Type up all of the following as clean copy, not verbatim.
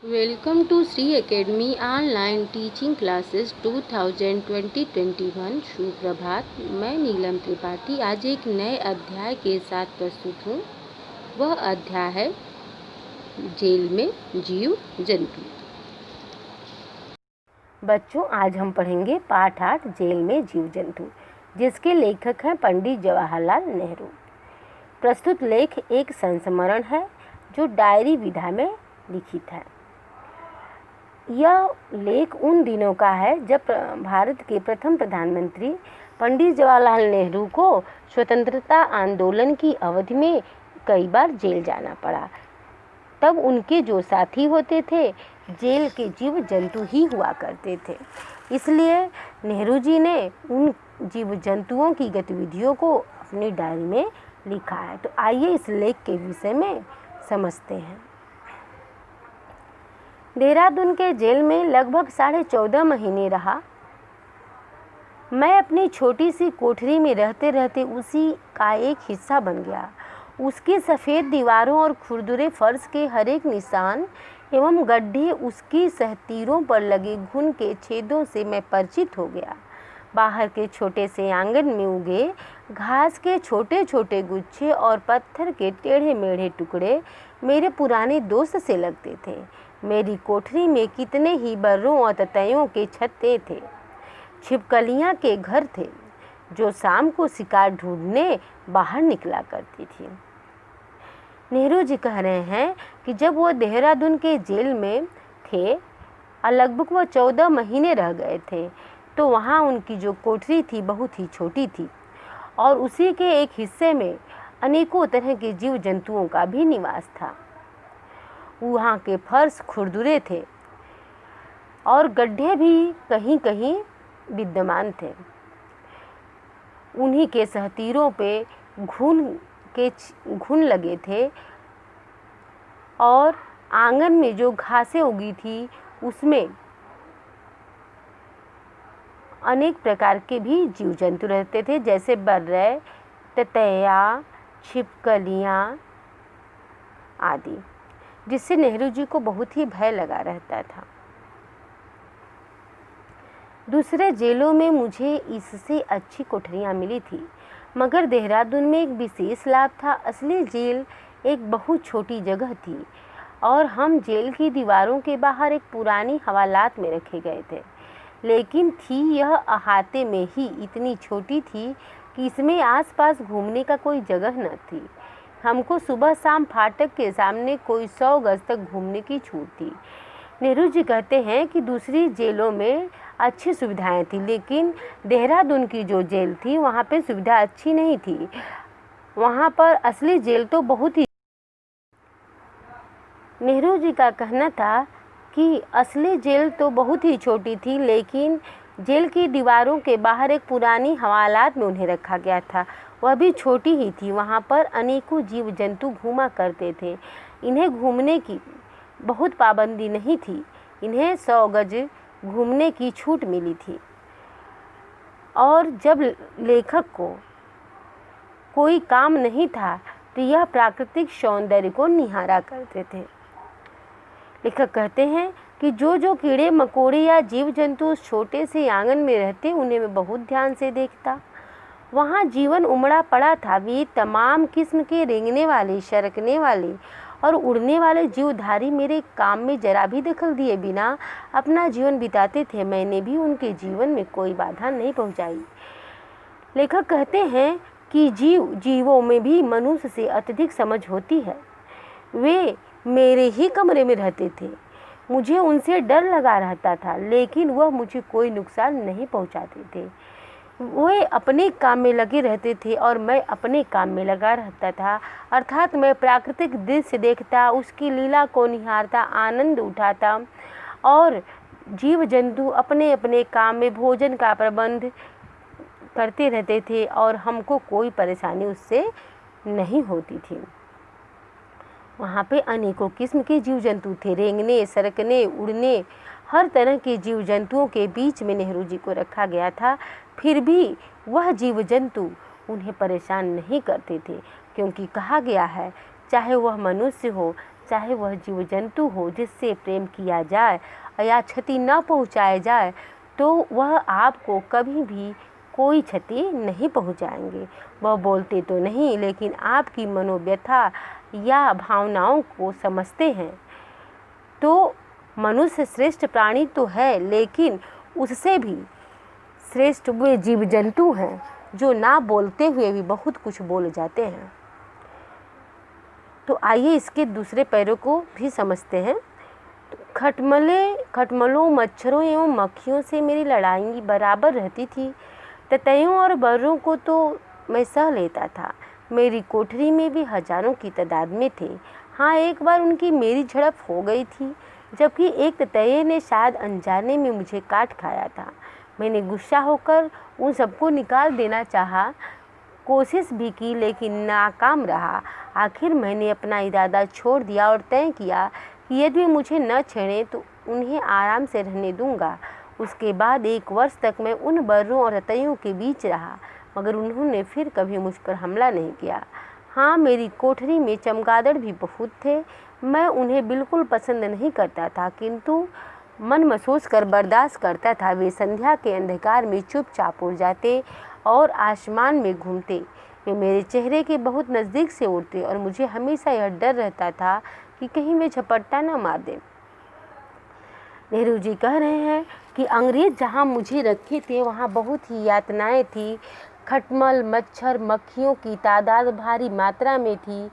Welcome to Sri Academy Online Teaching Classes 2020-21। सुप्रभात। मैं नीलम त्रिपाठी आज एक नए अध्याय के साथ प्रस्तुत हूँ। वह अध्याय है जेल में जीव जंतु। बच्चों, आज हम पढ़ेंगे पाठ 8 जेल में जीव जंतु, जिसके लेखक हैं पंडित जवाहरलाल नेहरू। प्रस्तुत लेख एक संस्मरण है जो डायरी विधा में लिखित है। यह लेख उन दिनों का है जब भारत के प्रथम प्रधानमंत्री पंडित जवाहरलाल नेहरू को स्वतंत्रता आंदोलन की अवधि में कई बार जेल जाना पड़ा। तब उनके जो साथी होते थे जेल के जीव जंतु ही हुआ करते थे। इसलिए नेहरू जी ने उन जीव जंतुओं की गतिविधियों को अपनी डायरी में लिखा है। तो आइए इस लेख के विषय में समझते हैं। देहरादून के जेल में लगभग 14.5 महीने रहा। मैं अपनी छोटी सी कोठरी में रहते रहते उसी का एक हिस्सा बन गया। उसकी सफ़ेद दीवारों और खुरदुरे फर्श के हर एक निशान एवं गड्ढे, उसकी सहतीरों पर लगे घुन के छेदों से मैं परिचित हो गया। बाहर के छोटे से आंगन में उगे घास के छोटे छोटे गुच्छे और पत्थर के टेढ़े मेढ़े टुकड़े मेरे पुराने दोस्त से लगते थे। मेरी कोठरी में कितने ही बर्रों और ततैयों के छत्ते थे। छिपकलियाँ के घर थे जो शाम को शिकार ढूंढने बाहर निकला करती थी। नेहरू जी कह रहे हैं कि जब वो देहरादून के जेल में थे और लगभग वो 14 महीने रह गए थे, तो वहाँ उनकी जो कोठरी थी बहुत ही छोटी थी और उसी के एक हिस्से में अनेकों तरह के जीव जंतुओं का भी निवास था। वहाँ के फर्श खुरदुरे थे और गड्ढे भी कहीं कहीं विद्यमान थे। उन्हीं के सहतीरों पे घुन लगे थे और आंगन में जो घासें उगी थी उसमें अनेक प्रकार के भी जीव जंतु रहते थे, जैसे बर्रे, ततैया, छिपकलियाँ आदि, जिससे नेहरू जी को बहुत ही भय लगा रहता था। दूसरे जेलों में मुझे इससे अच्छी कोठरियाँ मिली थी, मगर देहरादून में एक विशेष लाभ था। असली जेल एक बहुत छोटी जगह थी और हम जेल की दीवारों के बाहर एक पुरानी हवालात में रखे गए थे, लेकिन थी यह अहाते में ही इतनी छोटी थी कि इसमें आसपास घूमने का कोई जगह न थी। हमको सुबह शाम फाटक के सामने कोई 100 गज तक घूमने की छूट थी। नेहरू जी कहते हैं कि दूसरी जेलों में अच्छी सुविधाएं थी, लेकिन देहरादून की जो जेल थी वहाँ पे सुविधा अच्छी नहीं थी। वहाँ पर असली जेल तो बहुत ही, नेहरू जी का कहना था कि असली जेल तो बहुत ही छोटी थी, लेकिन जेल की दीवारों के बाहर एक पुरानी हवालात में उन्हें रखा गया था, वह भी छोटी ही थी। वहाँ पर अनेकों जीव जंतु घूमा करते थे। इन्हें घूमने की बहुत पाबंदी नहीं थी, इन्हें 100 गज घूमने की छूट मिली थी। और जब लेखक को कोई काम नहीं था तो यह प्राकृतिक सौंदर्य को निहारा करते थे। लेखक कहते हैं कि जो कीड़े मकोड़े या जीव जंतु उस छोटे से आंगन में रहते उन्हें मैं बहुत ध्यान से देखता। वहाँ जीवन उमड़ा पड़ा था। वे तमाम किस्म के रेंगने वाले, सरकने वाले और उड़ने वाले जीवधारी मेरे काम में जरा भी दखल दिए बिना अपना जीवन बिताते थे। मैंने भी उनके जीवन में कोई बाधा नहीं पहुँचाई। लेखक कहते हैं कि जीवों में भी मनुष्य से अत्यधिक समझ होती है। वे मेरे ही कमरे में रहते थे, मुझे उनसे डर लगा रहता था, लेकिन वह मुझे कोई नुकसान नहीं पहुंचाते थे। वे अपने काम में लगे रहते थे और मैं अपने काम में लगा रहता था, अर्थात मैं प्राकृतिक दृश्य देखता, उसकी लीला को निहारता, आनंद उठाता और जीव जंतु अपने अपने काम में भोजन का प्रबंध करते रहते थे और हमको कोई परेशानी उससे नहीं होती थी। वहाँ पे अनेकों किस्म के जीव जंतु थे, रेंगने, सरकने, उड़ने, हर तरह के जीव जंतुओं के बीच में नेहरू जी को रखा गया था। फिर भी वह जीव जंतु उन्हें परेशान नहीं करते थे, क्योंकि कहा गया है चाहे वह मनुष्य हो, चाहे वह जीव जंतु हो जिससे प्रेम किया जाए या क्षति न पहुँचाया जाए, तो वह आपको कभी भी कोई क्षति नहीं पहुँचाएंगे। वह बोलते तो नहीं, लेकिन आपकी मनोव्यथा या भावनाओं को समझते हैं। तो मनुष्य श्रेष्ठ प्राणी तो है, लेकिन उससे भी श्रेष्ठ वे जीव जंतु हैं जो ना बोलते हुए भी बहुत कुछ बोल जाते हैं। तो आइए इसके दूसरे पैरों को भी समझते हैं। तो खटमलों, मच्छरों एवं मक्खियों से मेरी लड़ाई बराबर रहती थी। ततैयों और बर्रों को तो मैं सह लेता था। मेरी कोठरी में भी हजारों की तादाद में थे। हाँ, एक बार उनकी मेरी झड़प हो गई थी, जबकि एक ततैये ने शायद अनजाने में मुझे काट खाया था। मैंने गुस्सा होकर उन सबको निकाल देना चाहा, कोशिश भी की, लेकिन नाकाम रहा। आखिर मैंने अपना इरादा छोड़ दिया और तय किया कि यदि वे मुझे न छेड़ें तो उन्हें आराम से रहने दूंगा। उसके बाद 1 वर्ष तक मैं उन बर्रों और ततैयों के बीच रहा, मगर उन्होंने फिर कभी मुझ पर हमला नहीं किया। हाँ, मेरी कोठरी में चमगादड़ भी बहुत थे। मैं उन्हें बिल्कुल पसंद नहीं करता था, किंतु मन महसूस कर बर्दाश्त करता था। वे संध्या के अंधकार में चुपचाप उड़ जाते और आसमान में घूमते। वे मेरे चेहरे के बहुत नज़दीक से उड़ते और मुझे हमेशा यह डर रहता था कि कहीं वे झपट्टा न मार दें। नेहरू जी कह रहे हैं कि अंग्रेज जहाँ मुझे रखे थे वहाँ बहुत ही यातनाएं थी। खटमल, मच्छर, मक्खियों की तादाद भारी मात्रा में थी।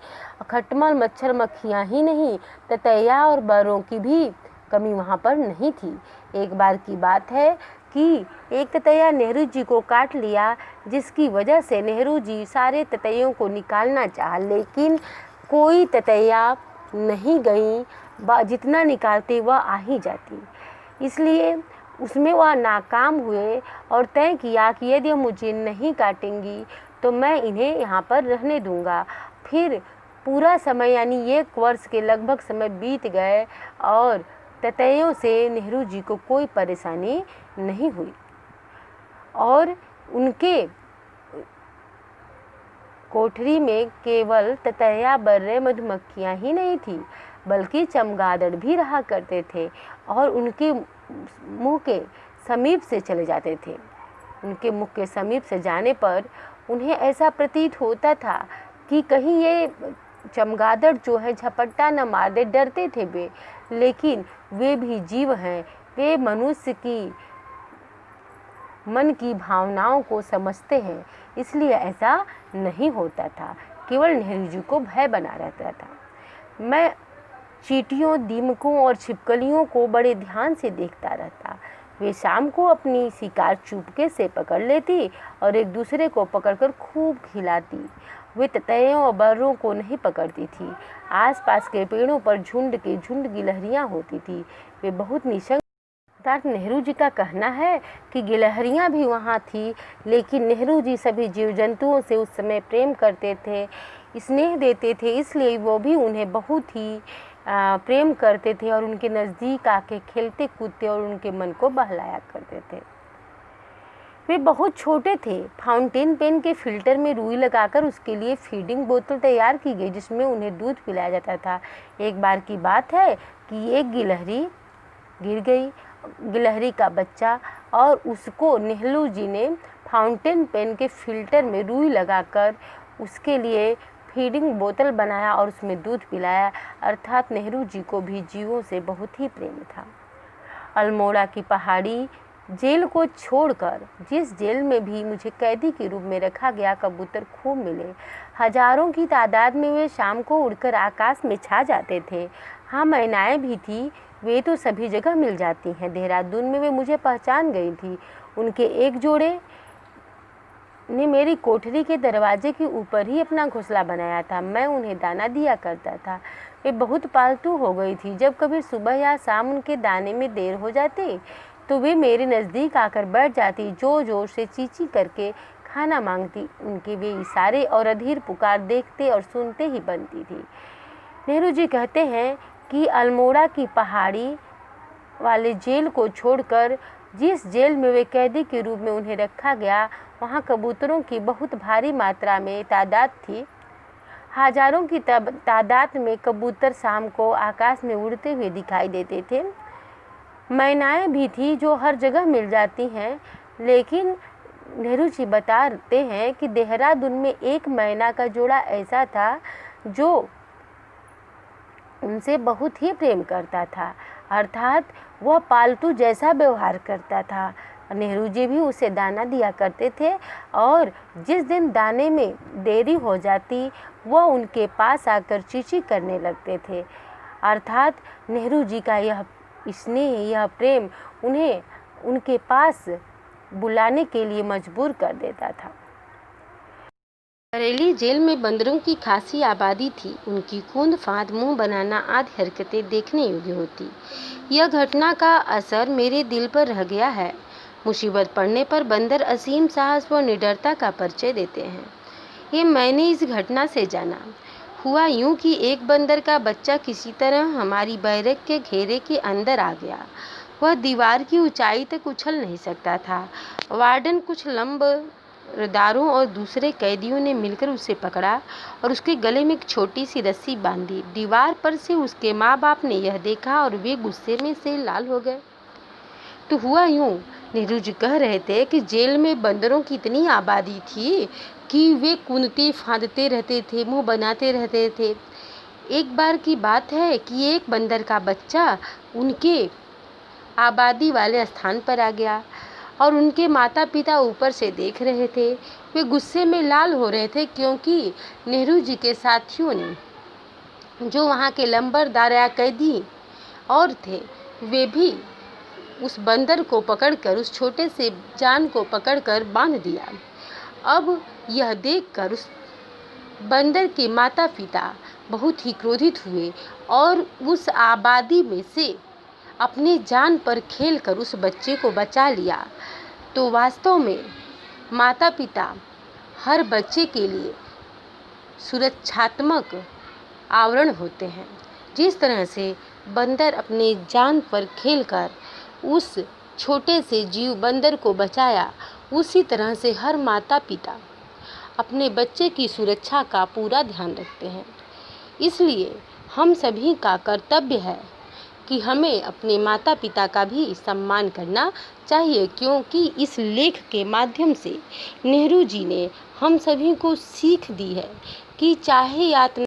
खटमल, मच्छर, मक्खियाँ ही नहीं, ततैया और बर्रों की भी कमी वहाँ पर नहीं थी। एक बार की बात है कि एक ततैया नेहरू जी को काट लिया, जिसकी वजह से नेहरू जी सारे ततैयों को निकालना चाहा, लेकिन कोई ततैया नहीं गई। जितना निकालते वह आ ही जाती। इसलिए उसमें वह नाकाम हुए और तय किया कि यदि मुझे नहीं काटेंगी तो मैं इन्हें यहाँ पर रहने दूँगा। फिर पूरा समय यानी 1 वर्ष के लगभग समय बीत गए और ततैयों से नेहरू जी को कोई परेशानी नहीं हुई और उनके कोठरी में केवल ततैया, बर्रे, मधुमक्खियाँ ही नहीं थी, बल्कि चमगादड़ भी रहा करते थे और उनके मुंह के समीप से चले जाते थे। उनके मुख के समीप से जाने पर उन्हें ऐसा प्रतीत होता था कि कहीं ये चमगादड़ जो है झपट्टा न मार दे। डरते थे वे, लेकिन वे भी जीव हैं। वे मनुष्य की मन की भावनाओं को समझते हैं, इसलिए ऐसा नहीं होता था। केवल नेहरू जी को भय बना रहता था। मैं चींटियों, दीमकों और छिपकलियों को बड़े ध्यान से देखता रहता। वे शाम को अपनी शिकार चुपके से पकड़ लेती और एक दूसरे को पकड़कर खूब खिलाती। वे ततैयों और बर्रों को नहीं पकड़ती थी। आसपास के पेड़ों पर झुंड के झुंड गिलहरियाँ होती थी। वे बहुत निशंक। नेहरू जी का कहना है कि गिलहरियाँ भी वहाँ थी, लेकिन नेहरू जी सभी जीव जंतुओं से उस समय प्रेम करते थे, स्नेह देते थे, इसलिए वो भी उन्हें बहुत ही प्रेम करते थे और उनके नज़दीक आके खेलते कूदते और उनके मन को बहलाया करते थे। वे बहुत छोटे थे। फाउंटेन पेन के फिल्टर में रुई लगाकर उसके लिए फीडिंग बोतल तैयार की गई, जिसमें उन्हें दूध पिलाया जाता था। एक बार की बात है कि एक गिलहरी गिर गई, गिलहरी का बच्चा, और उसको नेहरू जी ने फाउंटेन पेन के फिल्टर में रुई लगाकर उसके लिए फीडिंग बोतल बनाया और उसमें दूध पिलाया। अर्थात नेहरू जी को भी जीवों से बहुत ही प्रेम था। अल्मोड़ा की पहाड़ी जेल को छोड़कर जिस जेल में भी मुझे कैदी के रूप में रखा गया, कबूतर खूब मिले। हजारों की तादाद में वे शाम को उड़कर आकाश में छा जाते थे। हाँ, मैनाएं भी थी, वे तो सभी जगह मिल जाती हैं। देहरादून में वे मुझे पहचान गई थी। उनके एक जोड़े ने मेरी कोठरी के दरवाजे के ऊपर ही अपना घोंसला बनाया था। मैं उन्हें दाना दिया करता था। वे बहुत पालतू हो गई थी। जब कभी सुबह या शाम उनके दाने में देर हो जाती तो वे मेरे नज़दीक आकर बैठ जाती, जोर जोर से चींची करके खाना मांगती। उनके वे इशारे और अधीर पुकार देखते और सुनते ही बनती थी। नेहरू जी कहते हैं कि अल्मोड़ा की पहाड़ी वाले जेल को छोड़कर जिस जेल में वे कैदी के रूप में उन्हें रखा गया, वहाँ कबूतरों की बहुत भारी मात्रा में तादाद थी। हजारों की तादाद में कबूतर शाम को आकाश में उड़ते हुए दिखाई देते थे। मैनाएं भी थी जो हर जगह मिल जाती हैं, लेकिन नेहरू जी बताते हैं कि देहरादून में एक मैना का जोड़ा ऐसा था जो उनसे बहुत ही प्रेम करता था, अर्थात वह पालतू जैसा व्यवहार करता था। नेहरू जी भी उसे दाना दिया करते थे और जिस दिन दाने में देरी हो जाती वह उनके पास आकर चींची करने लगते थे। अर्थात नेहरू जी का यह स्नेह, यह प्रेम उन्हें उनके पास बुलाने के लिए मजबूर कर देता था। बरेली जेल में बंदरों की खासी आबादी थी। उनकी कूद फांद, मुंह बनाना आदि हरकतें देखने योग्य होती। यह घटना का असर मेरे दिल पर रह गया है। मुसीबत पड़ने पर बंदर असीम साहस व निडरता का परिचय देते हैं। ये मैंने इस घटना से जाना। हुआ यूं कि एक बंदर का बच्चा किसी तरह हमारी बैरक के घेरे के अंदर आ गया। वह दीवार की ऊंचाई तक उछल नहीं सकता था। वार्डन, कुछ लंबरदारों और दूसरे कैदियों ने मिलकर उसे पकड़ा और उसके गले में एक छोटी सी रस्सी बांधी। दीवार पर से उसके माँ बाप ने यह देखा और वे गुस्से में से लाल हो गए। तो हुआ यूं, नेहरू जी कह रहे थे कि जेल में बंदरों की इतनी आबादी थी कि वे कूदते फांदते रहते थे, मुंह बनाते रहते थे। एक बार की बात है कि एक बंदर का बच्चा उनके आबादी वाले स्थान पर आ गया और उनके माता पिता ऊपर से देख रहे थे। वे गुस्से में लाल हो रहे थे क्योंकि नेहरू जी के साथियों ने, जो वहाँ के लंबरदार या कैदी और थे, वे भी उस बंदर को पकड़कर, उस छोटे से जान को पकड़कर बांध दिया। अब यह देखकर उस बंदर के माता पिता बहुत ही क्रोधित हुए और उस आबादी में से अपने जान पर खेलकर उस बच्चे को बचा लिया। तो वास्तव में माता पिता हर बच्चे के लिए सुरक्षात्मक आवरण होते हैं। जिस तरह से बंदर अपने जान पर खेलकर उस छोटे से जीव बंदर को बचाया, उसी तरह से हर माता पिता अपने बच्चे की सुरक्षा का पूरा ध्यान रखते हैं। इसलिए हम सभी का कर्तव्य है कि हमें अपने माता पिता का भी सम्मान करना चाहिए, क्योंकि इस लेख के माध्यम से नेहरू जी ने हम सभी को सीख दी है कि चाहे यातना